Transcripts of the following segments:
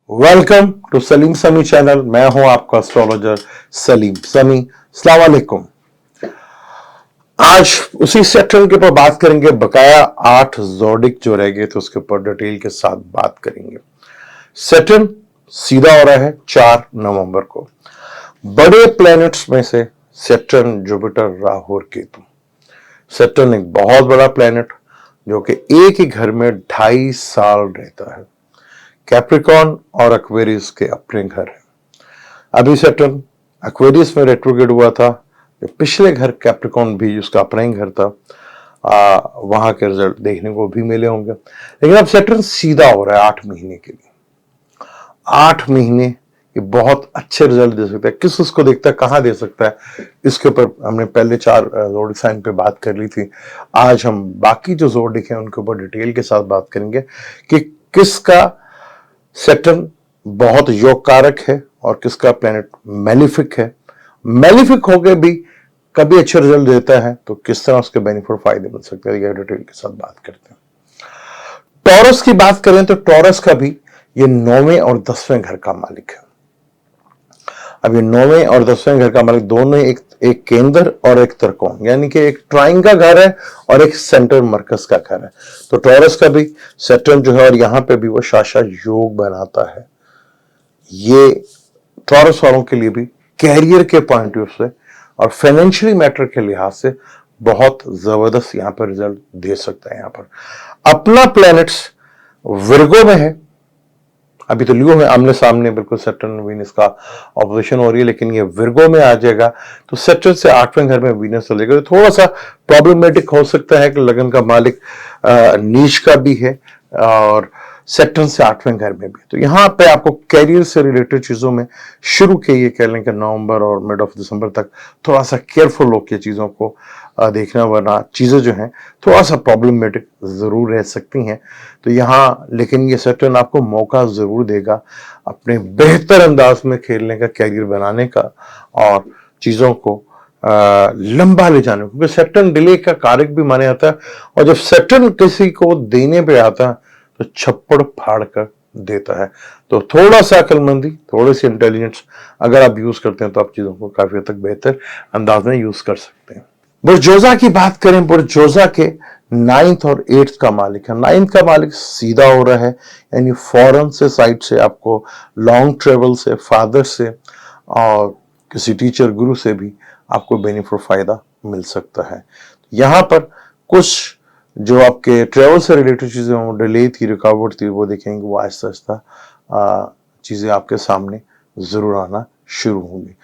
Welcome to Salim समी channel. मैं हूं आपका एस्ट्रोलॉजर सलीम समी। अस्सलाम वालेकुम। आज उसी सेक्शन के ऊपर बात करेंगे, बकाया 8 ज़ोडिक जो रह गए तो उसके ऊपर डिटेल के साथ बात करेंगे। सैटर्न सीधा हो रहा है 4 नवंबर को। बड़े प्लैनेट्स में से सैटर्न, जुपिटर, राहु और केतु। सैटर्न एक बहुत बड़ा प्लैनेट जो कि एक ही घर में 2.5 साल रहता है। कैप्रिकॉर्न और एक्वेरियस के अपने घर हैं। अभी सैटर्न एक्वेरियस में रेट्रोग्रेड हुआ था, पिछले घर कैप्रिकॉर्न भी उसका अपना ही घर था, वहां के रिजल्ट देखने को भी मिले होंगे। लेकिन अब सैटर्न सीधा हो रहा है 8 महीने के लिए। 8 महीने ये बहुत अच्छे रिजल्ट दे सकता है। किस उसको देखता है, कहां दे सकता है, इसके ऊपर हमने पहले 4 ज़ोडिक साइन पे बात कर ली थी। आज हम बाकी जो ज़ोडिक हैं उनके ऊपर डिटेल के साथ बात करेंगे कि किसका सैटर्न बहुत योग कारक है और किसका प्लेनेट मैलिफिक है। मैलिफिक होकर भी कभी अच्छे रिजल्ट देता है तो किस तरह उसके बेनिफिट फायदे मिल सकते हैं, डिटेल के साथ बात करते हैं। टॉरस की बात करें तो टॉरस का भी ये 9वें और 10वें घर का मालिक है। अब ये 9वें और 10वें घर का मालिक दोनों एक केंद्र और एक त्रिकोण, यानी कि एक ट्राइंग का घर है और एक सेंटर मरकज का घर है। तो टॉरस का भी सैटर्न जो है और यहां पे भी वो शाशा योग बनाता है। ये टॉरस वालों के लिए भी कैरियर के पॉइंट ऑफ व्यू से और फाइनेंशियली मैटर के लिहाज से बहुत जबरदस्त यहां पर रिजल्ट दे सकता है। यहां पर अपना प्लैनेट्स विर्गो में है, अभी तो लियो में आमने सामने बिल्कुल सैटर्न वीनस का ऑपोजिशन हो रही है, लेकिन ये विर्गो में आ जाएगा तो सैटर्न से 8वें घर में वीनस चलेगा। तो थोड़ा सा प्रॉब्लमेटिक हो सकता है कि लगन का मालिक नीच का भी है और सैटर्न से 8वें घर में भी। तो यहाँ पे आपको कैरियर से रिलेटेड चीजों में शुरू के ये कह लें कि नवंबर और मिड ऑफ दिसंबर तक थोड़ा सा केयरफुल होकर चीजों को देखना, वरना चीजें जो हैं थोड़ा सा प्रॉब्लमेटिक जरूर रह सकती हैं। तो यहाँ लेकिन ये सैटर्न आपको मौका जरूर देगा अपने बेहतर अंदाज में खेलने का, कैरियर बनाने का और चीजों को लंबा ले जाने को, क्योंकि सैटर्न डिले का कारक भी माना जाता है। और जब सैटर्न किसी को देने पे आता है तो छप्पड़ फाड़ कर देता है। तो थोड़ा सा अक्लमंदी, थोड़ी सी इंटेलिजेंस अगर आप यूज करते हैं तो आप चीजों को काफी हद तक बेहतर अंदाज में यूज कर सकते हैं। बुर्जोजा की बात करें, बुर्जोजा के 9th और 8th का मालिक है। 9th का मालिक सीधा हो रहा है, यानी फॉरेन से साइड से आपको लॉन्ग ट्रेवल से, फादर से और किसी टीचर गुरु से भी आपको बेनिफिट फायदा मिल सकता है। यहां पर कुछ जो आपके ट्रेवल से रिलेटेड चीजें हो, डिले थी, रुकावट थी, वो देखेंगे वो आहिस्ता आहिस्ता चीजें आपके सामने जरूर आना शुरू होंगी।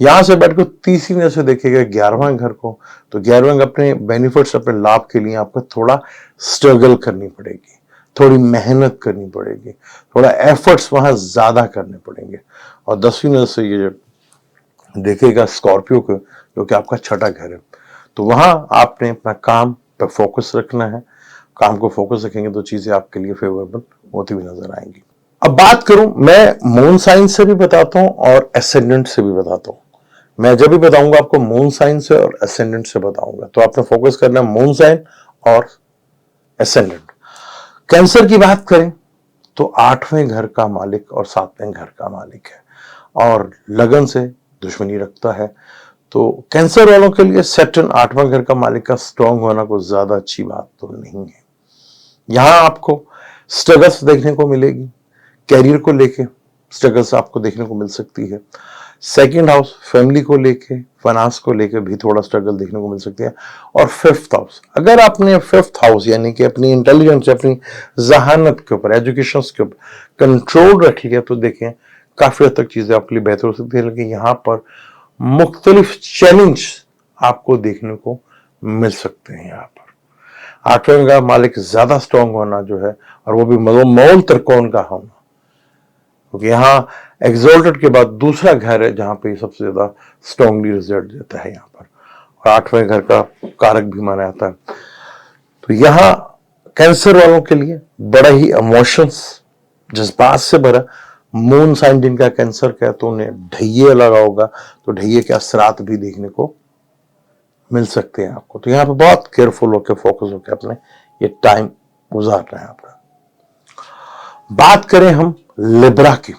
यहां से बैठ कर तीसरी नजर से देखेगा 11वां घर को, तो 11वां अपने बेनिफिट्स, अपने लाभ के लिए आपको थोड़ा स्ट्रगल करनी पड़ेगी, थोड़ी मेहनत करनी पड़ेगी, थोड़ा एफर्ट्स वहां ज्यादा करने पड़ेंगे। और 10वीं नजर से ये देखेगा स्कॉर्पियो को, जो कि आपका छठा घर है। तो वहां आपने अपना काम पर फोकस रखना है। काम को फोकस रखेंगे तो चीजें आपके लिए फेवरेबल होती हुई नजर आएंगी। अब बात करूं, मैं मून साइन से भी बताता हूं और एसेंडेंट से भी बताता हूं। मैं जब भी बताऊंगा आपको मून साइन से और एसेंडेंट से बताऊंगा, तो आपने फोकस करना है मून साइन और एसेंडेंट। कैंसर की बात करें तो 8वें घर का मालिक और 7वें घर का मालिक है और लगन से दुश्मनी रखता है। तो कैंसर वालों के लिए सैटर्न 8वां घर का मालिक का स्ट्रांग होना कोई ज्यादा अच्छी बात तो नहीं है। यहां आपको स्ट्रगल्स देखने को मिलेगी, कैरियर को लेके स्ट्रगल्स आपको देखने को मिल सकती है। सेकंड हाउस फैमिली को लेके, फाइनेंस को लेके भी थोड़ा स्ट्रगल देखने को मिल सकती है। और 5th हाउस, अगर आपने 5th हाउस यानी कि अपनी इंटेलिजेंस, अपनी जहानत के ऊपर, एजुकेशन के ऊपर कंट्रोल रखिएगा तो देखें काफी हद तक चीजें आपके लिए बेहतर हो सकती है। लेकिन यहाँ पर मुख्तलिफ चैलेंज आपको देखने को मिल सकते हैं। यहाँ पर 8वें का मालिक ज्यादा स्ट्रांग होना जो है, और वो भी मोल त्रिकोण का होना, क्योंकि यहाँ एग्जॉल्टेड के बाद दूसरा घर है जहां पे सबसे ज्यादा स्ट्रांगली रिजल्ट देता है यहाँ पर, और 8वें घर का कारक भी माना जाता है। तो यहाँ कैंसर वालों के लिए बड़ा ही इमोशंस, जज्बात से भरा मून साइन जिनका कैंसर का है, तो उन्हें ढैये लगा होगा, तो ढैये के असरात भी देखने को मिल सकते हैं आपको। तो यहाँ पे बहुत केयरफुल होकर, फोकस होकर अपने ये टाइम गुजारना है आपका। बात करें हम लिब्रा की।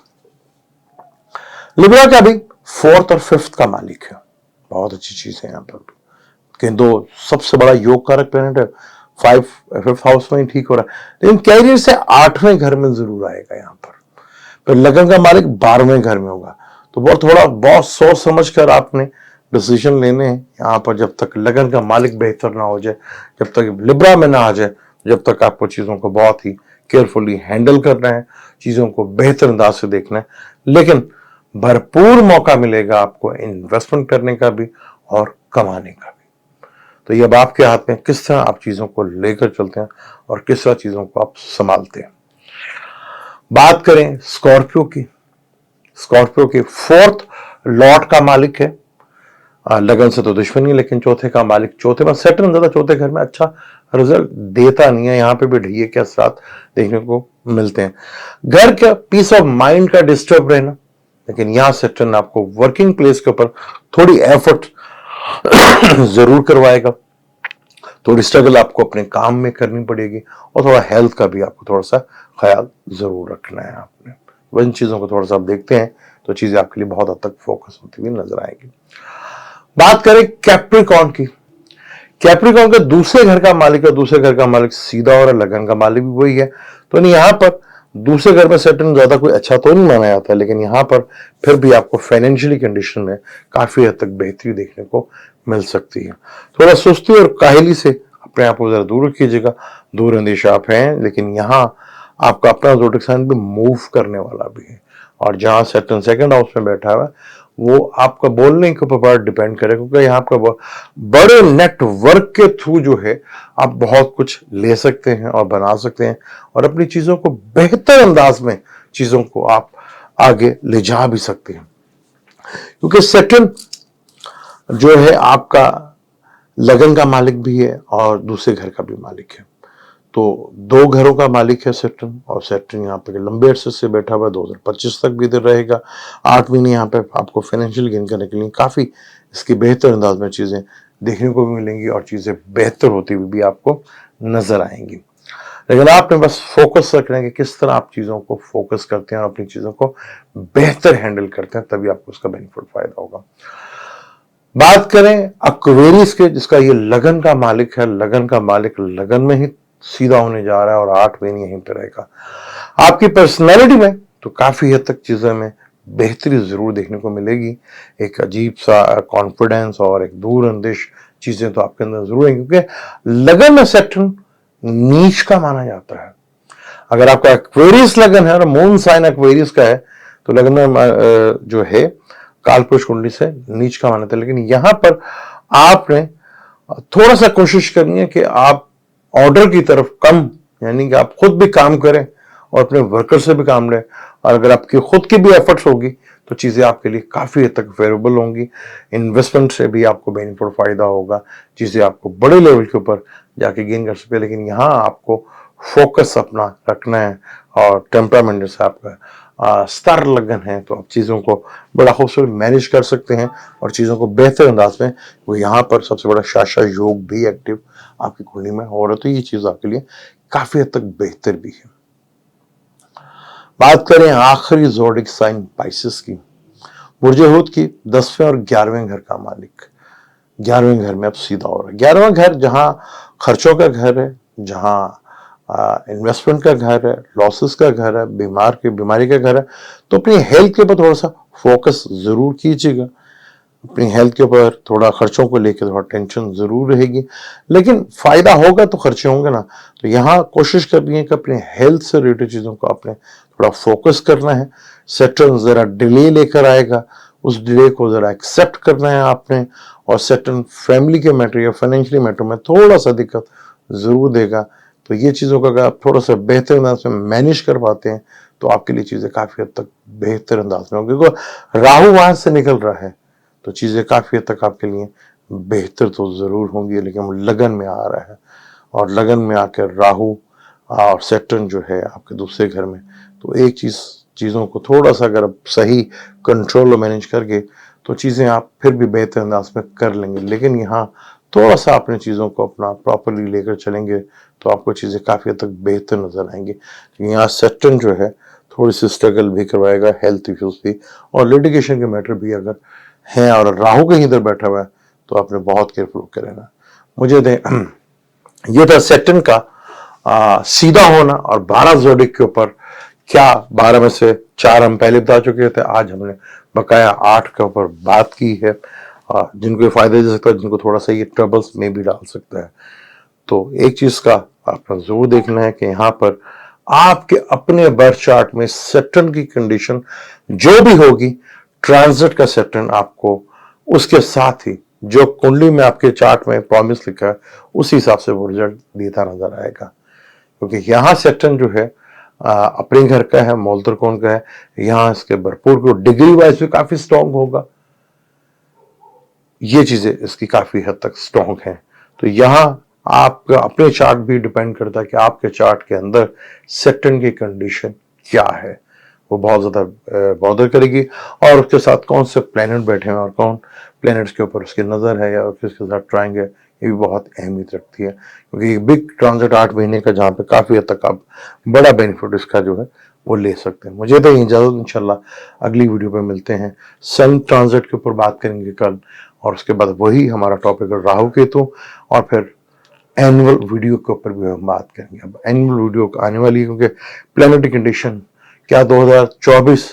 लिब्रा का भी 4th और 5th का मालिक है, बहुत अच्छी चीज है यहाँ पर कि दो सबसे बड़ा योग कारक प्लैनेट है। 5th हाउस में ही ठीक हो रहा है, लेकिन कैरियर से 8वें घर में जरूर आएगा यहाँ पर। फिर लगन का मालिक 12वें घर में होगा, तो बहुत सोच समझ कर आपने डिसीजन लेने हैं यहाँ पर। जब तक लगन का मालिक बेहतर ना हो जाए, जब तक लिब्रा में ना आ जाए, जब तक आपको चीजों को बहुत ही केयरफुली हैंडल करना है, चीजों को बेहतर अंदाज से देखना है। लेकिन भरपूर मौका मिलेगा आपको इन्वेस्टमेंट करने का भी और कमाने का भी। तो ये अब आपके हाथ में किस तरह आप चीजों को लेकर चलते हैं और किस तरह चीजों को आप संभालते हैं। बात करें स्कॉर्पियो की। स्कॉर्पियो की 4th लॉर्ड का मालिक है, लगन से तो दुश्मनी, लेकिन चौथे का मालिक, चौथे में सैटर्न ज्यादा चौथे घर में अच्छा रिजल्ट देता नहीं है, यहाँ पे भी ढैये के असरात देखने को मिलते हैं। घर का पीस ऑफ माइंड का डिस्टर्ब रहना, लेकिन यहाँ सैटर्न आपको वर्किंग प्लेस के ऊपर थोड़ी एफर्ट जरूर करवाएगा, थोड़ी स्ट्रगल आपको अपने काम में करनी पड़ेगी, और थोड़ा हेल्थ का भी आपको थोड़ा सा ख्याल जरूर रखना है आपने। इन चीजों को थोड़ा सा आप देखते हैं तो चीजें आपके लिए बहुत हद तक फोकस होती हुई नजर आएगी। बात करें कैप्रिकॉर्न की। कैप्रिकॉर्न के दूसरे घर का मालिक है, दूसरे घर का मालिक सीधा और लगन का मालिक भी वही है, तो यहाँ पर दूसरे घर में सैटर्न ज्यादा कोई अच्छा तो नहीं माना जाता है, लेकिन यहाँ पर फिर भी आपको फाइनेंशियली कंडीशन में काफी हद तक बेहतरी देखने को मिल सकती है। थोड़ा सुस्ती और काहली से अपने आप को जरा दूर रखिएगा, दूर अंदेशा आप हैं, लेकिन यहाँ आपका अपना ज़ोडिएक साइन भी मूव करने वाला भी है, और जहां सैटर्न 2nd हाउस में बैठा हुआ है वो आपका बोलने के ऊपर डिपेंड करेगा, क्योंकि यहाँ आपका बड़े नेटवर्क के थ्रू जो है आप बहुत कुछ ले सकते हैं और बना सकते हैं, और अपनी चीजों को बेहतर अंदाज में चीजों को आप आगे ले जा भी सकते हैं। क्योंकि सैटर्न जो है आपका लगन का मालिक भी है और दूसरे घर का भी मालिक है, तो 2 घरों का मालिक है सैटर्न, और सैटर्न यहाँ पे लंबे अरसे से बैठा हुआ है, 2025 तक भी इधर रहेगा। 8 महीने यहाँ पे आपको फाइनेंशियल गेन करने के लिए काफी इसकी बेहतर अंदाज में चीजें देखने को भी मिलेंगी, और चीजें बेहतर होती हुई भी आपको नजर आएंगी। लेकिन आपने बस फोकस रखना है कि किस तरह आप चीजों को फोकस करते हैं और अपनी चीजों को बेहतर हैंडल करते हैं, तभी आपको उसका बेनिफिट फायदा होगा। बात करें एक्वेरियस के, जिसका ये लगन का मालिक है। लगन का मालिक लगन में ही सीधा होने जा रहा है और 8 महीने यहीं पर रहेगा। आपकी पर्सनैलिटी में तो काफी हद तक चीजों में बेहतरी जरूर देखने को मिलेगी। एक अजीब सा कॉन्फिडेंस और एक दूर अंदेश चीजें तो आपके अंदर जरूर है, क्योंकि लगन में सैटर्न नीच का माना जाता है। अगर आपका एक्वेरियस लगन है और मून साइन एक्वेरियस का है, तो लगन में जो है कालपुरुष कुंडली से नीच का माना था। लेकिन यहां पर आपने थोड़ा सा कोशिश करनी है कि आप ऑर्डर की तरफ कम, यानी कि आप खुद भी काम करें और अपने वर्कर से भी काम लें, और अगर आपकी खुद की भी एफर्ट्स होगी तो चीजें आपके लिए काफी हद तक फेवरेबल होंगी। इन्वेस्टमेंट से भी आपको बेनिफिट फायदा होगा, चीजें आपको बड़े लेवल के ऊपर जाके गेन कर सकते हैं। लेकिन यहाँ आपको फोकस अपना रखना है, और टेम्परामेंट जैसे आपका स्तर लगन है, तो आप चीजों को बड़ा खूबसूरत मैनेज कर सकते हैं और चीजों को बेहतर अंदाज में। वो यहाँ पर सबसे बड़ा शाशा योग भी एक्टिव आपकी कुंडली में हो रहा है, तो ये चीज आपके लिए काफी हद तक बेहतर भी है। बात करें आखिरी ज़ोडिएक साइन पाइसेस की। बुर्ज हूत की 10वें और 11वें घर का मालिक 11वें घर में अब सीधा हो रहा है। 11वां घर जहां खर्चों का घर है, जहां इन्वेस्टमेंट का घर है, लॉसेस का घर है, बीमारी का घर है, तो अपनी हेल्थ के ऊपर थोड़ा सा फोकस जरूर कीजिएगा। अपनी हेल्थ के ऊपर थोड़ा खर्चों को लेकर थोड़ा टेंशन जरूर रहेगी, लेकिन फायदा होगा तो खर्चे होंगे ना। तो यहाँ कोशिश करनी है कि अपने हेल्थ से रिलेटेड चीजों को आपने थोड़ा फोकस करना है। सैटर्न जरा डिले लेकर आएगा, उस डिले को जरा एक्सेप्ट करना है आपने, और सैटर्न फैमिली के मैटर या फाइनेंशियली मैटर में थोड़ा सा दिक्कत जरूर देगा। तो ये चीजों का अगर आप थोड़ा सा बेहतर अंदाज में मैनेज कर पाते हैं तो आपके लिए चीजें काफी हद तक बेहतर अंदाज में होंगी। क्योंकि राहु वहां से निकल रहा है तो चीजें काफी हद तक आपके लिए बेहतर तो जरूर होंगी, लेकिन वो लगन में आ रहा है, और लगन में आकर राहु और सैटर्न जो है आपके दूसरे घर में, तो एक चीजों को थोड़ा सा अगर आप सही कंट्रोल और मैनेज करके तो चीजें आप फिर भी बेहतर अंदाज में कर लेंगे। लेकिन यहाँ थोड़ा सा अपने चीजों को अपना प्रॉपरली लेकर चलेंगे तो आपको चीजें काफी हद तक बेहतर नजर आएंगी। यहाँ सैटर्न जो है थोड़ी सी स्ट्रगल भी करवाएगा, हेल्थ इश्यूज भी और लिटिगेशन के मैटर भी अगर हैं और राहु कहीं इधर बैठा हुआ है तो आपने बहुत केयरफुल होकर रहना। मुझे दें ये था सैटर्न का सीधा होना और 12 जोडिक के ऊपर क्या 12 में से 4 हम पहले बता चुके थे, आज हमने बकाया 8 के ऊपर बात की है। जिनको ये फायदा दे सकता है, जिनको थोड़ा सा ये ट्रबल्स में भी डाल सकता है। तो एक चीज का आपका जरूर देखना है कि यहाँ पर आपके अपने बर्थ चार्ट में सैटर्न की कंडीशन जो भी होगी, ट्रांजिट का सैटर्न आपको उसके साथ ही जो कुंडली में आपके चार्ट में प्रॉमिस लिखा है उसी हिसाब से वो रिजल्ट देता नजर आएगा। क्योंकि यहाँ सैटर्न जो है अपने घर का है, मूल त्रिकोण का है, यहाँ इसके भरपूर को डिग्री वाइज भी काफी स्ट्रॉन्ग होगा। ये चीजें इसकी काफी हद तक स्ट्रॉन्ग हैं। तो यहाँ आपका अपने चार्ट भी डिपेंड करता है कि आपके चार्ट के अंदर सैटर्न की कंडीशन क्या है, वो बहुत ज्यादा बॉदर करेगी। और उसके साथ कौन से प्लैनेट बैठे हैं और कौन प्लैनेट्स के ऊपर उसकी नजर है या किसके साथ ट्राइंग है, ये भी बहुत अहमियत रखती है। क्योंकि बिग ट्रांजिट 8 महीने का जहाँ पे काफी हद तक आप बड़ा बेनिफिट इसका जो है वो ले सकते हैं। मुझे तो इजाजत, इंशाल्लाह अगली वीडियो पे मिलते हैं। सन ट्रांजिट के ऊपर बात करेंगे कल और उसके बाद वही हमारा टॉपिक है राहु केतु और फिर एनुअल वीडियो के ऊपर भी हम बात करेंगे। अब एनुअल वीडियो आने वाली है क्योंकि प्लैनेटरी कंडीशन क्या 2024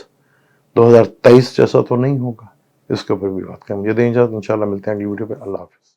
2023 जैसा तो नहीं होगा, इसके ऊपर भी बात करेंगे। मुझे दें इजाजत, इंशाल्लाह मिलते हैं अगली वीडियो पे। अल्लाह हाफिज़।